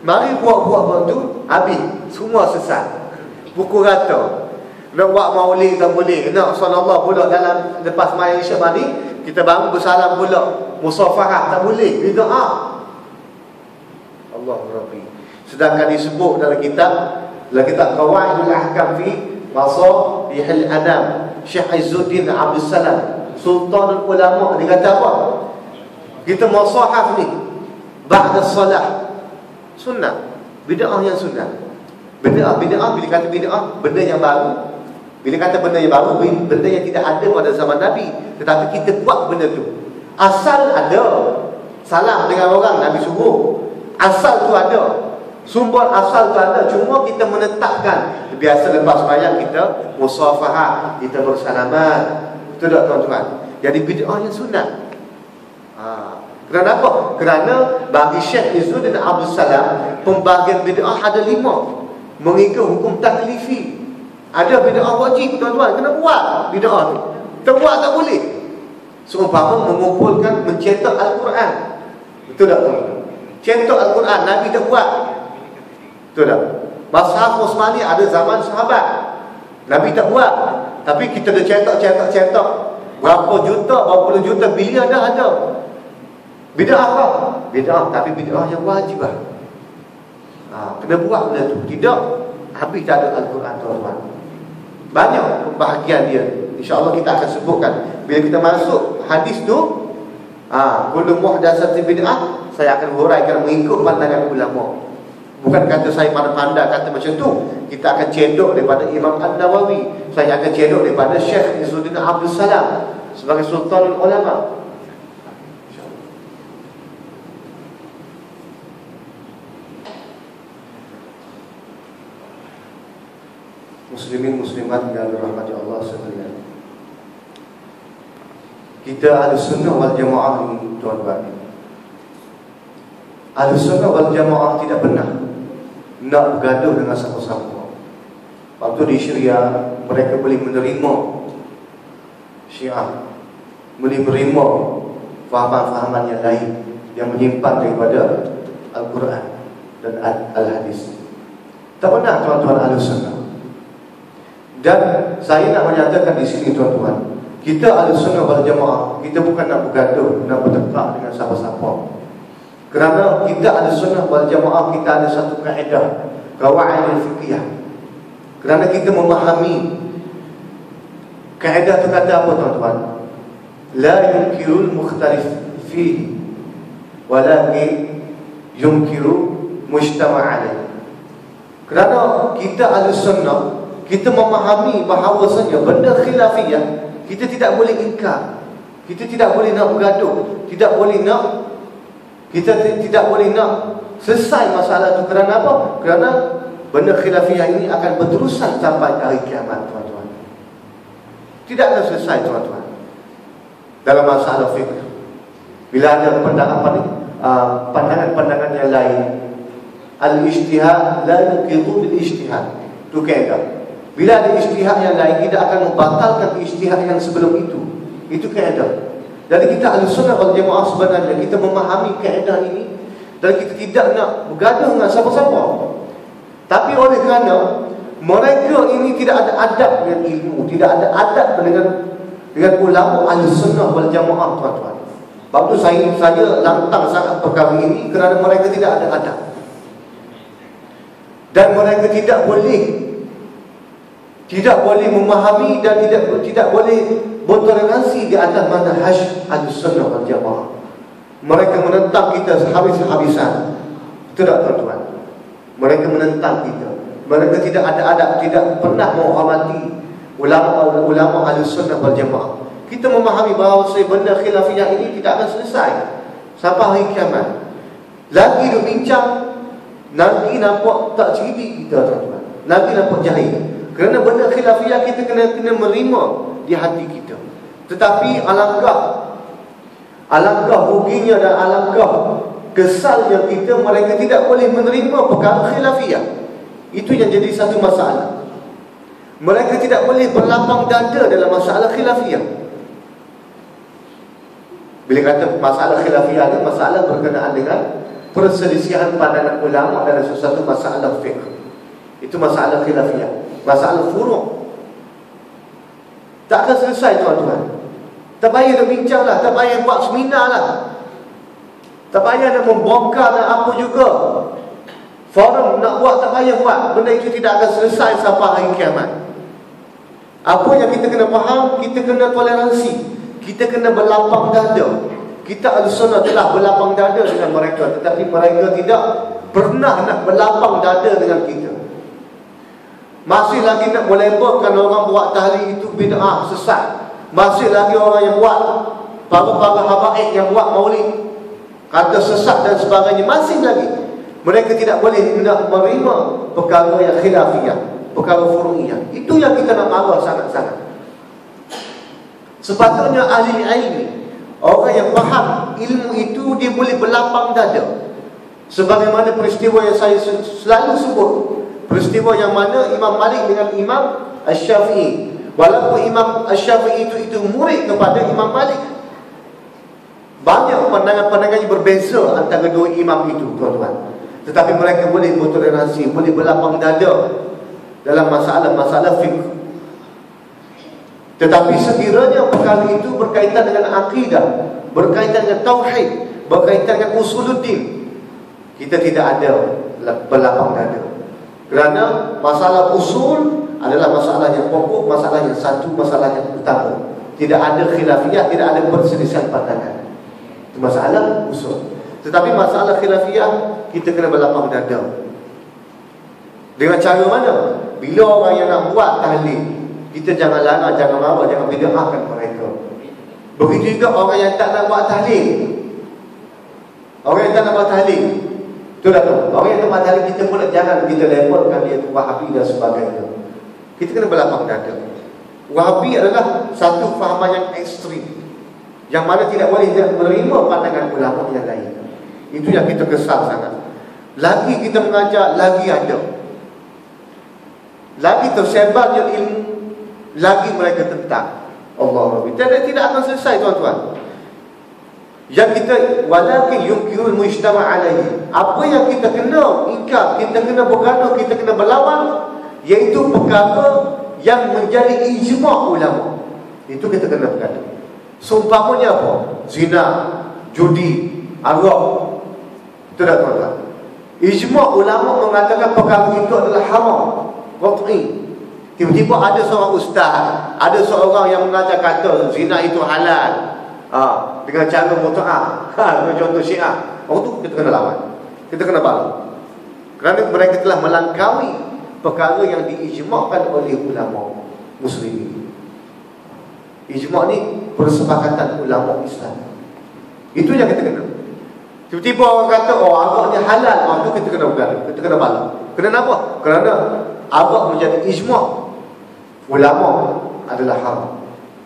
Mari buat-buat tu habis semua sesat, pukul rata. Nak buat maulid tak boleh, nak sallallahu pula dalam lepas main isyak ni kita baru bersalam pula, musafahah tak boleh, bid'ah. Allah Rabbi. Sedangkan disebut dalam kitab Qawaidul Ahkam fi Masabihil Anam, Syekh Izzuddin Abdul Salam, Sultanul Ulama, dia kata apa? Kita musahaf ni ba'da salah sunnah, bid'ah yang sunnah. Bid'ah bila kata bid'ah, benda yang baru. Bila kata benda yang baru, benda yang tidak ada pada zaman Nabi, tetapi kita buat benda tu. Asal ada, salam dengan orang Nabi suruh, asal tu ada, sumber asal tu ada. Cuma kita menetapkan, biasa lepas sembahyang kita musafahah, kita bersalaman. Betul tak tuan-tuan? Jadi bid'ah yang sunnah. Kerana apa? Kerana bagi Syekh Izzuddin Abdul Salam, pembagian bid'ah ada 5 mengikut hukum taklifi. Ada bid'ah wajib tuan-tuan, kena buat bid'ah tu. Tak buat tak boleh. Seumpama mengumpulkan, mencetak Al-Quran. Betul tak tuan-tuan? Cetak Al-Quran, Nabi tak buat. Betul tak? Mushaf Utsmani ada zaman sahabat, Nabi tak buat. Tapi kita dah cetak. Berapa juta, berapa puluh juta, bilion dah ada. Bid'ah apa? Bid'ah, tapi bid'ah yang wajib lah. Kena buat benda tu. Tidak, habis tak ada Al-Quran tuan-tuan. Banyak pembahagian dia. InsyaAllah kita akan sebutkan bila kita masuk hadis tu. Kullu muhdatsatin bid'ah, saya akan huraikan mengikut pandangan ulama. Bukan kata saya pandai-pandai kata macam tu. Kita akan cedok daripada Imam An-Nawawi. Saya akan cedok daripada Syekh Izzuddin Abdul Salam sebagai Sultanul Ulama. Muslimin muslimat yang dirahmati Allah sekalian. Kita Ahlussunnah wal Jamaah ini, tuan-tuan. Ahlussunnah wal Jamaah tidak pernah nak bergaduh dengan siapa-siapa. Waktu di Syria, mereka boleh menerima Syiah, boleh menerima fahaman-fahaman yang lain yang menyimpan daripada Al-Quran dan Al-Hadis. Tak pernah tuan-tuan Ahlussunnah. Dan saya nak menyatakan di sini tuan-tuan, kita Ahlussunnah wal Jamaah, kita bukan nak bergaduh, nak bertengkar dengan siapa-siapa. Kerana kita Ahlussunnah wal Jamaah, kita ada satu kaedah, qawaid al-fiqhiyah. Kerana kita memahami kaedah itu kata apa tuan-tuan? La yunkirul mukhtalif fihi walakin yunkiru mujtama'alaih. Kerana kita Ahlussunnah, kita memahami bahawasanya benda khilafiyah kita tidak boleh ingkar. Kita tidak boleh nak bergaduh, kita tidak boleh nak selesai masalah itu. Kerana apa? Kerana benda khilafiyah ini akan berterusan sampai hari kiamat, tuan-tuan. Tidak akan selesai, tuan-tuan. Dalam masalah fiqh, bila ada pandangan-pandangan yang lain, al-ijtihad la yuqidu bil ijtihad. Itu kaedah. Bila ada ijtihad yang lain, tidak akan membatalkan ijtihad yang sebelum itu. Itu kaedah. Jadi kita Ahlussunnah wal Jamaah sebenarnya kita memahami kaedah ini dan kita tidak nak bergaduh dengan siapa-siapa. Tapi oleh kerana mereka ini tidak ada adab dengan ilmu, tidak ada adab dengan ulama Ahlussunnah wal Jamaah, tuan-tuan. Sebab tu saya lantang sangat perkara ini kerana mereka tidak ada adab. Dan mereka tidak boleh memahami dan tidak boleh bertoleransi di atas manhaj Ahlussunnah wal Jamaah. Mereka menentang kita sehabis-habisan. Betul tak, tuan-tuan? Mereka menentang kita. Mereka tidak ada adab, tidak pernah menghormati ulama Ahlussunnah wal Jamaah. Kita memahami bahawa benda khilafiyah ini tidak akan selesai sampai hari kiamat. Lagi duk bincang, nanti nampak tak cerdik kita, tuan-tuan. Nanti nampak jahil. Kerana benda khilafiyah kita kena menerima di hati kita. Tetapi alangkah ruginya dan alangkah kesalnya mereka tidak boleh menerima perkara khilafiyah. Itu yang jadi satu masalah. Mereka tidak boleh berlapang dada dalam masalah khilafiyah. Bila kata masalah khilafiyah itu masalah berkenaan dengan perselisihan pandangan ulama dalam sesuatu masalah fiqh. Itu masalah khilafiyah. Masalah furu' tak akan selesai, tuan-tuan. Tak payah nak bincang lah, tak payah buat seminar lah, tak payah nak membongkar dan apa juga forum nak buat, tak payah buat. Benda itu tidak akan selesai sampai hari kiamat. Apa yang kita kena faham, kita kena toleransi, kita kena berlapang dada. Kita Ahlussunnah telah berlapang dada dengan mereka, tetapi mereka tidak pernah nak berlapang dada dengan kita. Masih lagi nak melebelkan orang buat tahlil itu bid'ah, sesat. Masih lagi orang yang buat para habaib yang buat maulid kata sesat dan sebagainya. Masih lagi mereka tidak boleh nak menerima perkara yang khilafiyah, perkara furu'iyah. Itu yang kita nak marah sangat-sangat. Sepatutnya ahli ilmu, orang yang faham ilmu itu, dia boleh berlapang dada. Sebagaimana peristiwa yang saya selalu sebut, peristiwa yang mana Imam Malik dengan Imam Asy-Syafi'i. Walaupun Imam Asy-Syafi'i itu murid kepada Imam Malik, banyak pandangan-pandangan yang berbeza antara dua imam itu, tuan-tuan. Tetapi mereka boleh bertoleransi, boleh berlapang dada dalam masalah-masalah fiqh. Tetapi sekiranya perkara itu berkaitan dengan akidah, berkaitan dengan tauhid, berkaitan dengan usuluddin, kita tidak ada berlapang dada. Kerana masalah usul adalah masalah yang pokok, masalah yang satu, masalah yang utama. Tidak ada khilafiyah, tidak ada perselisihan pandangan. Itu masalah usul. Tetapi masalah khilafiyah kita kena berlapang dada. Dengan cara mana? Bila orang yang nak buat tahlil, kita jangan larang, jangan marah, jangan bid'ahkan mereka. Begitu juga orang yang tak nak buat tahlil. Orang yang tak nak buat tahlil, betul tak tu? Orang yang tak buat tahlil, kita pula jangan kita labelkan dia tu Wahabi dan sebagainya. Kita kena berlapang dada. Wahabi adalah satu fahaman yang ekstrim, yang mana tidak boleh menerima pandangan ulama yang lain. Itu yang kita kesal sangat. Lagi kita mengajar, lagi ada, lagi tersebarnya ilmu, lagi mereka tentang Allah Rabbi. Tidak akan selesai, tuan-tuan. Yang kita walakin yumkirul mujtama' alaihi, apa yang kita kena ingkar, kita kena bergaduh, kita kena berlawan, iaitu perkara yang menjadi ijma' ulama. Itu kita kena bergaduh. Seumpamanya apa? Zina, judi, arak. Itu dah, tuan-tuan. Ijma' ulama mengatakan perkara itu adalah haram, qat'i. Tiba-tiba ada seorang ustaz, ada seorang yang mengajar kata zina itu halal, dengan cara muta'ah, dengan contoh syiah. Orang tu kita kena lawan, kita kena balas, kerana mereka telah melangkaui perkara yang diijma'kan oleh ulama muslimin. Ijma' ni persepakatan ulama Islam. Itu yang kita kena. Tiba-tiba orang kata arak ni halal, tu kita kena bergaduh, kita kena balas. Kenapa? Kerana arak menjadi ijma' ulama adalah haram.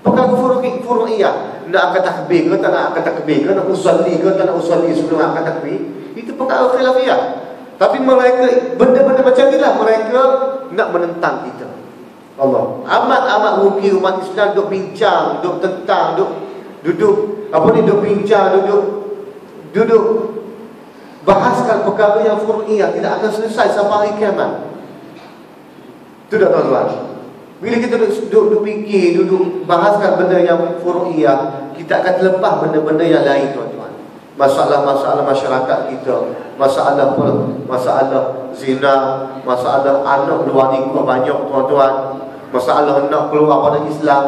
Perkara furu'iyah, nak akan takbir ke tak nak akan takbir ke, nak usalli ke tak nak usalli sebelum akan takbir, itu perkara khilafiyah. Tapi mereka, benda-benda macam inilah mereka nak menentang kita. Allah, amat-amat rugi umat Islam duduk bincang, duduk tentang, duduk bincang, duduk bahaskan perkara yang furu'iyah, tidak akan selesai sampai hari kiamat. Itu dah, tuan-tuan. Bila kita duduk fikir, duduk bahaskan benda yang furu'iyah, kita akan terlepas benda-benda yang lain, tuan-tuan. Masalah-masalah masyarakat kita, masalah zina, masalah anak luar nikah banyak, tuan-tuan. Masalah nak keluar pada Islam,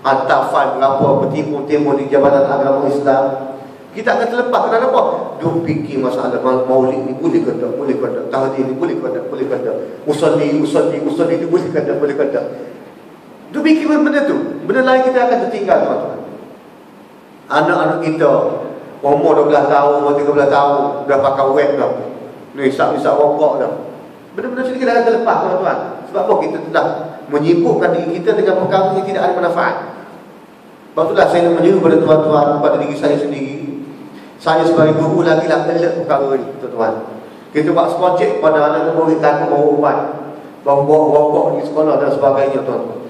hantar fail berapa bertimbun-timbun di Jabatan Agama Islam. Kita akan terlepas. Kenapa? Duk fikir masalah maulid ni boleh ke tak, boleh ke tak, tahlil ni boleh ke tak, boleh ke tak, usalli ni boleh ke tak, boleh ke tak. Duk fikir benda tu. Benda lain kita akan tertinggal, tuan-tuan. Anak-anak kita umur 12 tahun, umur 13 tahun dah pakai web dah, ni isap-isap rokok dah. Benda-benda macam ni kita akan terlepas, tuan-tuan. Sebab apa? Kita telah menyibukkan diri kita dengan perkara yang tidak ada manfaat. Sebab itulah saya menyuruh kepada tuan-tuan, kepada diri saya sendiri. Saya sebagai guru lagi-lagi elak perkara ni, tuan-tuan. Kita buat projek pada anak murid takut bawa ubat, bawa rokok di sekolah dan sebagainya, tuan-tuan.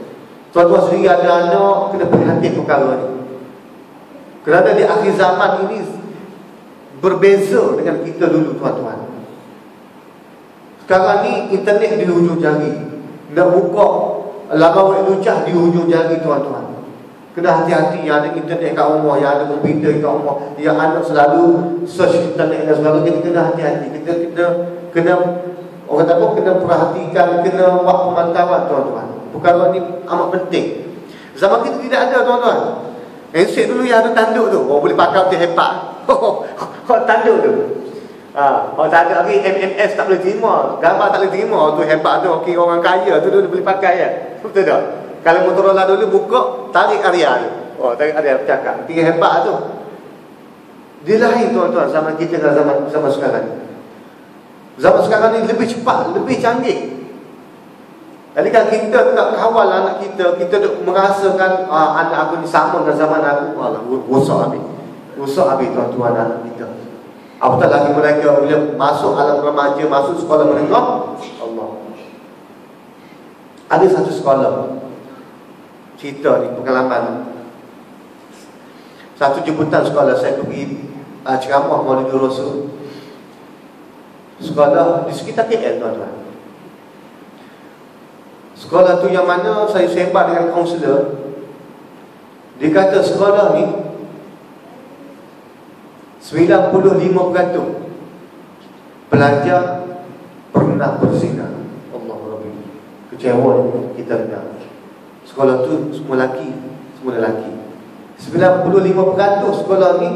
Tuan-tuan sendiri ada anak, kena perhatian perkara ni. Kerana di akhir zaman ini berbeza dengan kita dulu, tuan-tuan. Sekarang ni internet di hujung jari, nak buka laman web lucah di hujung jari, tuan-tuan. Kena hati-hati yang ada internet kat rumah, yang ada komputer kat rumah, yang anak selalu search internet dan sebagainya. Kita kena hati-hati. Kita kena orang kata kena perhatikan, kena buat pemantauan, tuan-tuan. Perkara ni amat penting. Zaman kita tidak ada, tuan-tuan. Handset dulu yang ada tanduk tu, boleh pakai untuk hebat. Tanduk tu. Kalau tak ada lagi MMS tak boleh terima, gambar tak boleh terima, tu hebat tu. Okey, orang kaya tu dia boleh pakai ya. Betul tak? Kalau Motorola dulu buka, tarik area tu. Tarik area bercakap. Tiga hebat tu. Dia lain, tuan-tuan, zaman kita dengan zaman sekarang ni. Zaman sekarang ni lebih cepat, lebih canggih. Jadi kalau kita tak kawal anak kita, kita merasakan anak aku ni sama dengan zaman aku, rosak habis. Rosak habis, tuan-tuan, anak kita. Apatah lagi mereka bila masuk alam remaja, masuk sekolah menengah, Allah. Ada satu sekolah, cerita ni, pengalaman. Satu jemputan sekolah, saya pergi ceramah Maulidul Rasul. Sekolah di sekitar KL, tuan-tuan. Sekolah tu yang mana saya sebar dengan kaunselor. Dia kata sekolah ni 95% pelajar pernah berzina. Allah Rabbi. Kecewa kita dengar. Sekolah tu semua lelaki, semua lelaki. 95% sekolah ni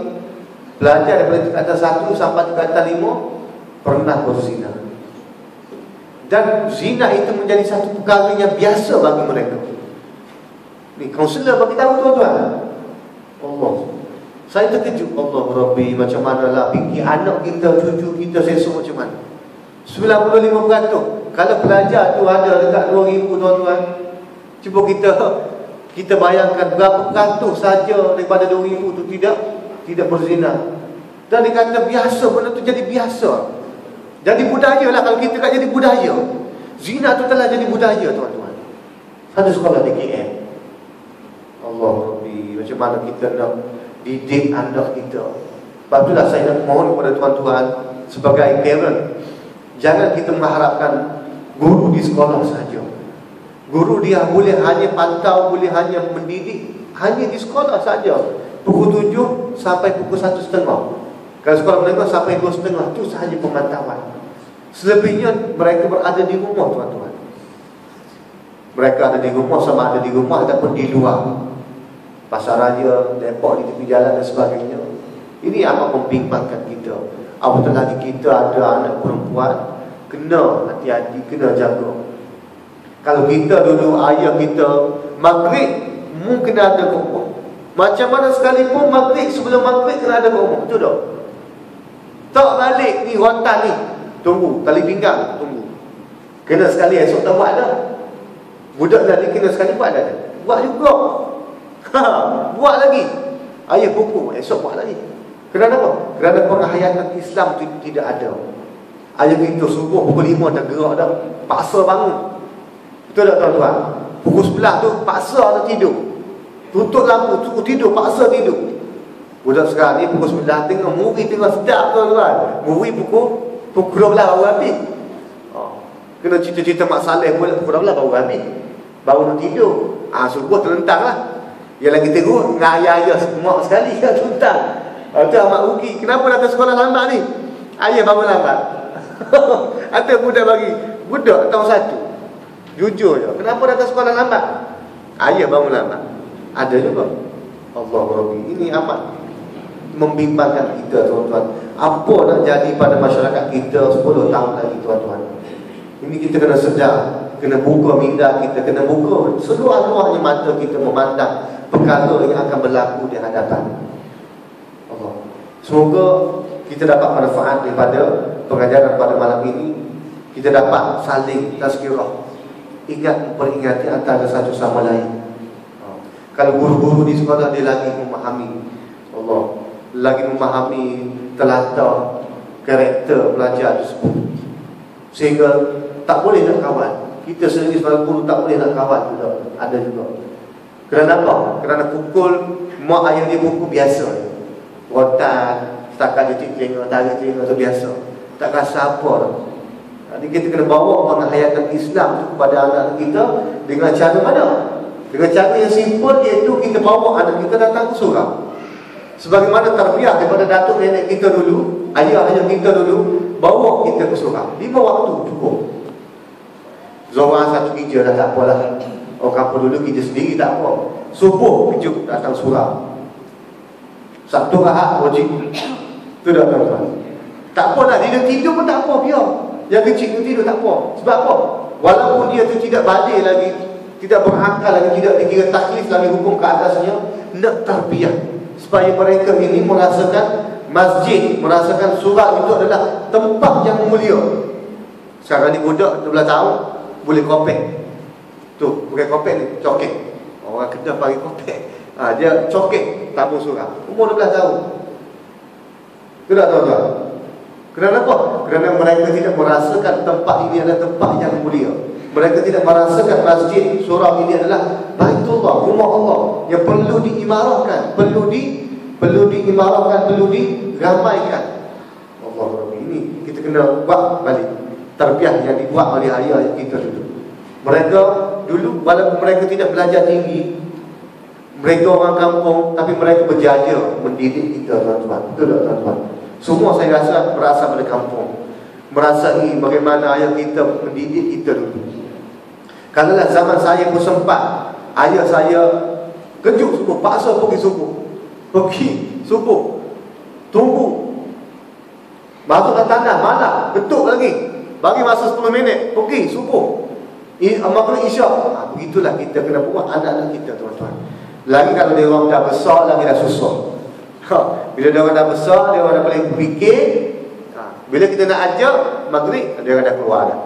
pelajar daripada tingkatan 1 sampai tingkatan 5 pernah berzina. Dan zina itu menjadi satu perkara yang biasa bagi mereka. Ni kaunselor bagi tahu tuan-tuan. Allah, saya terkejut. Allah Rabbi, macam manalah fikir anak kita, cucu kita, sesok macam mana. 95% kalau pelajar tu ada dekat 2,000 tuan-tuan, cuba kita bayangkan berapa peratus saja daripada 2,000 tu tidak berzina. Dan dia kata biasa, benda tu jadi biasa, jadi budaya lah. Kalau kita tak jadi budaya, zina tu telah jadi budaya tuan-tuan. Satu sekolah di KL. Allah Rabbi, macam mana kita nak didik anak kita. Sebab itulah saya nak mohon kepada tuan-tuan sebagai parent, jangan kita mengharapkan guru di sekolah saja. Guru dia boleh hanya pantau, boleh hanya mendidik hanya di sekolah saja, pukul 7 sampai pukul 1.30. Kalau sekolah menengah sampai 2.30, itu sahaja pemantauan. Selebihnya mereka berada di rumah tuan-tuan. Mereka ada di rumah, sama ada di rumah ataupun di luar. Pasar Raya, Depok di tepi jalan dan sebagainya. Ini amat membimbangkan kita. Apatah lagi kita ada anak perempuan, kena hati-hati, kena jaga. Kalau kita dulu ayah kita maghrib mungkin ada rumah, macam mana sekalipun maghrib, sebelum maghrib kena ada rumah, betul tak? Tak balik ni rotan ni, tunggu, tali pinggang, tunggu. Kena sekali esok tak buat dah. Budak tadi kena sekali buat dah. Buat juga. Buat lagi. Ayah pukul, esok buat lagi. Kerana apa? Kerana penghayatan Islam tu tidak ada. Ayah kita subuh pukul 5 dah gerak dah, paksa bangun. Betul tak tuan-tuan? Pukul 11 tu paksa dah tidur, tutup lampu, suruh tidur, paksa tidur. Budak sekarang ni pukul 9 tengah movie, tengah sedap tuan-tuan. Movie pukul 12 baru habis. Kena cerita-cerita Mak Saleh pula pukul 12 baru habis, baru nak tidur. Subuh terlentang lah. Yang lagi teruk dengan ayah-ayah mak sekali kan terlentang. Itu amat rugi. Kenapa datang sekolah lambat ni? Ayah bangun lambat. Ada budak bagi, budak tahun 1, jujur je, kenapa datang sekolah lambat? Ayah bangun lambat. Ada juga. Allah Rabbi, ini amat membimbangkan kita tuan-tuan. Apa nak jadi pada masyarakat kita 10 tahun lagi tuan-tuan? Ini kita kena sedar, kena buka minda kita, kena buka seluar-luarnya mata kita memandang perkara yang akan berlaku di hadapan Allah. Semoga kita dapat manfaat daripada pengajaran pada malam ini. Kita dapat saling tazkirah, ingat memperingati antara satu sama lain. Kalau guru-guru di sekolah dia lagi memahami Allah, lagi memahami telatar karakter pelajar tersebut, sehingga tak boleh nak kawan. Kita sendiri sebagai guru tak boleh nak kawan juga. Ada juga. Kerana apa? Kerana pukul, mak ayah dia pukul biasa, rotan, setakat dia telinga, tarik telinga tu biasa, tak rasa apa. Jadi kita kena bawa penghayatan Islam tu kepada anak kita dengan cara mana? Dengan cara yang simple, iaitu kita bawa anak kita datang ke surau. Sebagaimana tarbiyah daripada datuk nenek kita dulu, ayah-ayah kita dulu, bawa kita ke surau. 5 waktu cukup. Zohar 1 kerja dah tak apalah. Orang kampung dulu kerja sendiri tak apa. Subuh kerja datang surau. Sabtu Ahad wajib. Itu dah tuan-tuan. Tak apalah, dia tidur pun tak apa, biar. Yang kecil tu tidur tak apa. Sebab apa? Walaupun dia tu tidak balik lagi, tidak berakal lagi, tidak dikira taklif lagi hukum ke atasnya, nak tarbiyah supaya mereka ini merasakan masjid, merasakan surau itu adalah tempat yang mulia. Sekarang ni budak 12 tahun boleh kopek. Tu, bukan kopek ni, cokek. Orang Kedah panggil kopek. Dia cokek tamu surau. Umur 12 tahun. Itu tak tuan-tuan? Kerana apa? Kerana mereka tidak merasakan tempat ini adalah tempat yang mulia. Mereka tidak merasakan masjid, surau ini adalah Baitullah, rumah Allah yang perlu diimarahkan, perlu diimarahkan, perlu diramaikan. Allah Rabbi, ini kita kena buat balik tarbiyah yang dibuat oleh ayah kita dulu. Mereka dulu walaupun mereka tidak belajar tinggi, mereka orang kampung, tapi mereka berjaya mendidik kita tuan-tuan. Betul tak tuan-tuan? Semua saya rasa berasal dari kampung, merasai bagaimana ayah kita mendidik kita dulu. Kalaulah zaman saya pun sempat, ayah saya kejut subuh, paksa pergi subuh, tunggu masuk ke tanah, malam ketuk lagi, Bagi masa 10 minit, pergi subuh. Maghrib isyak. Begitulah kita kena buat anak-anak kita, tuan-tuan. Lagi kalau dia orang dah besar, lagi dah susah. Bila dia orang dah besar, dia orang dah boleh fikir. Bila kita nak ajak maghrib, dia orang dah keluar dah.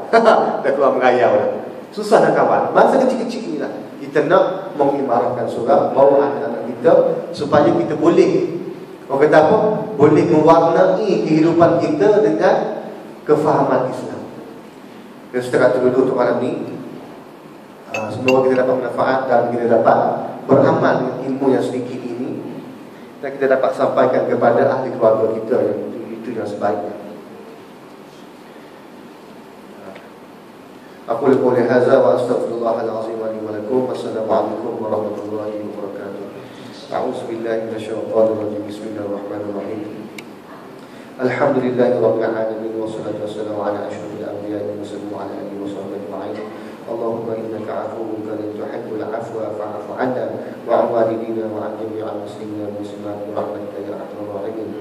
Dah keluar merayau dah. Susah nak kawal. Masa kecil-kecil ni lah kita nak mengimarahkan surah, bawa anak-anak kita supaya kita boleh, orang kata apa, boleh mewarnai kehidupan kita dengan kefahaman Islam. Dan setakat itu dulu untuk malam ni, semoga kita dapat manfaat dan kita dapat beramal dengan ilmu yang sedikit ini, dan kita dapat sampaikan kepada ahli keluarga kita yang itu yang sebaiknya. Aku qouli hadza wa astaghfirullahal azim li wa lakum. Wassalamualaikum warahmatullahi wabarakatuh. A'udzu billahi minasyaitonir rajim. Bismillahirrahmanirrahim. Alhamdulillahirabbil alamin wassalatu wassalamu ala asyrofil anbiya'i wal mursalin wa ala alihi washabbihi ajma'in. Allahumma innaka 'afuwwun karimun tuhibbul 'afwa fa'fu 'anna wa 'an walidina wa 'an jami'il muslimina wal muslimat bi rahmatika ya arhamar rahimin.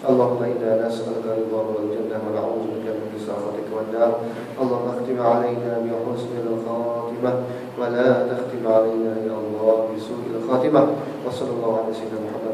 اللهم إنا نسألك رضاك والجنة ونعوذ بك من سخطك والنار. اللهم اختم علينا بحسن الخاتمة ولا تختم علينا يا الله بسوء الخاتمة. وصلى الله على سيدنا محمد